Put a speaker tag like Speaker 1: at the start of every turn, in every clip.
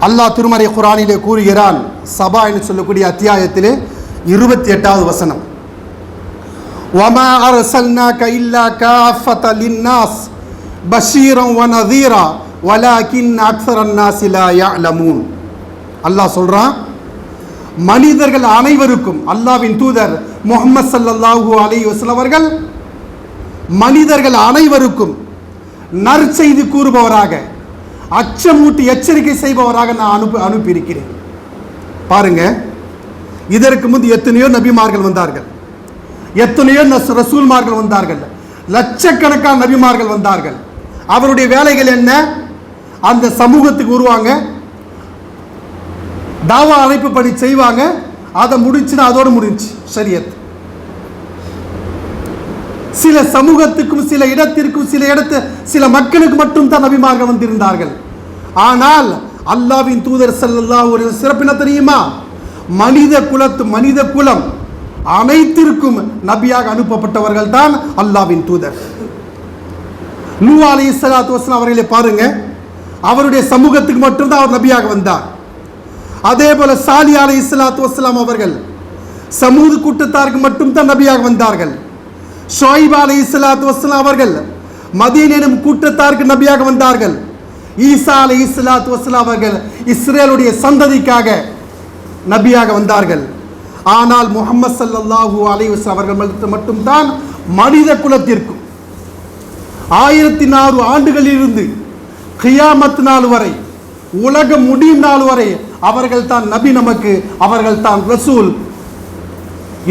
Speaker 1: அல்லாஹ் திருமறை குர்ஆனிலே கூறுகிறான். சபா என்று சொல்லக்கூடிய அத்தியாயத்திலே 28வது வசனம், வமா அர்சல்னாக இல்லா காஃபத லின்னாஸ் பஷீரன் வ நதீரா வலாகின் அக்ஸரன் நாஸி லா யஅலமூன். அல்லாஹ் சொல்றான், மனிதர்கள் அனைவருக்கும் அல்லாஹ்வின் தூதர் முஹம்மது ஸல்லல்லாஹு அலைஹி வஸல்லம் அவர்கள் மனிதர்கள் அனைவருக்கும் நற்செய்தி கூறுபவராக, அச்சமூட்டி எச்சரிக்கை செய்பவராக நான் அனுப்பியிருக்கிறேன். பாருங்க, இதற்கு முன்பு எத்தனையோ நபிமார்கள் வந்தார்கள், எத்தனையோ ரசூல்மார்கள் வந்தார்கள், லட்சக்கணக்கான நபிமார்கள் வந்தார்கள். அவருடைய வேலைகள் என்ன? அந்த சமூகத்துக்கு வருவாங்க, தாவா அழைப்பு பணி செய்வாங்க, அதை முடிச்சுன்னா அதோடு முடிஞ்சு ஷரியத். சில சமூகத்துக்கும் சில இடத்திற்கும் சில மக்களுக்கு மட்டும் தான் நபிமார்கள் வந்திருந்தார்கள். ஆனால் அல்லாஹ்வின் தூதர் ஸல்லல்லாஹு அலைஹி வஸல்லம் சிறப்பு என்ன தெரியுமா? மனித குலம் அனைத்திற்கும் நபியாக அனுப்பப்பட்டவர்கள் தான் அல்லாஹ்வின் தூதர். நூஹ் அலைஹிஸ்ஸலாத்து வஸலாம் அவர்களை பாருங்க, அவருடைய சமூகத்துக்கு மட்டும்தான் அவர் நபியாக வந்தார். அதே போல சாலிஹ் அலைஹிஸ்ஸலாத்து வஸலாம் அவர்கள் சமூது கூட்டத்தாருக்கு மட்டும்தான் நபியாக வந்தார்கள். ஷுஐப் அலைஹிஸ்ஸலாத்து வஸலாம் அவர்கள் மதீனா எனும் கூட்டத்தாருக்கு நபியாக வந்தார்கள். ஈசா அலைஹிஸ்ஸலாத்து வஸலாம் அவர்கள் இஸ்ரேலுடைய சந்ததிக்காக நபியாக வந்தார்கள். ஆனால் முஹம்மது ஸல்லல்லாஹு அலைஹி வஸல்லம் அவர்கள் மட்டும்தான் மனித குலத்திற்கும் 1400 ஆண்டுகளிலிருந்து கியாமத் நாள் வரை, உலகம் முடியும் நாள் வரை அவர்கள் தான் நபி, நமக்கு அவர்கள் தான் ரசூல்.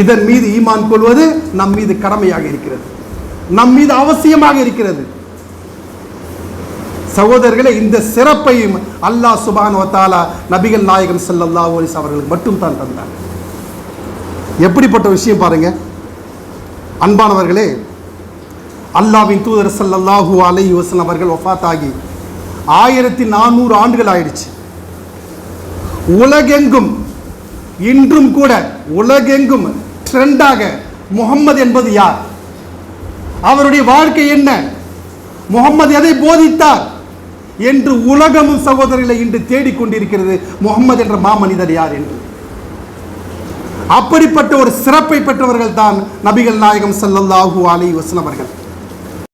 Speaker 1: இதன் மீது ஈமான் கொள்வது நம் மீது கடமையாக இருக்கிறது, நம் மீது அவசியமாக இருக்கிறது. சகோதரர்களே, இந்த சிறப்பையும் அல்லாஹ் சுப்ஹானஹு வ தஆலா நபிகள் நாயகம் ஸல்லல்லாஹு அலைஹி வஸல்லம் அவர்களுக்கு மட்டும் தான் தந்தார். எப்படிப்பட்ட விஷயம் பாருங்க அன்பானவர்களே. அல்லாஹ்வின் தூதர் ஸல்லல்லாஹு அலைஹி வஸல்லம் அவர்கள் வஃபாத் ஆகி 1400 ஆண்டுகள் ஆயிடுச்சு. உலகெங்கும் இன்றும் கூட உலகெங்கும் ட்ரெண்டாக முஹம்மது என்பது யார், அவருடைய வாழ்க்கை என்ன, முஹம்மது எதை போதித்தார் என்று உலகமும் சகோதரர்களை இன்று தேடிக்கொண்டிருக்கிறது. முஹம்மது என்ற மாமனிதர் யார் என்று. அப்படிப்பட்ட ஒரு சிறப்பை பெற்றவர்கள் தான் நபிகள் நாயகம் ஸல்லல்லாஹு அலைஹி வஸல்லம் அவர்கள்.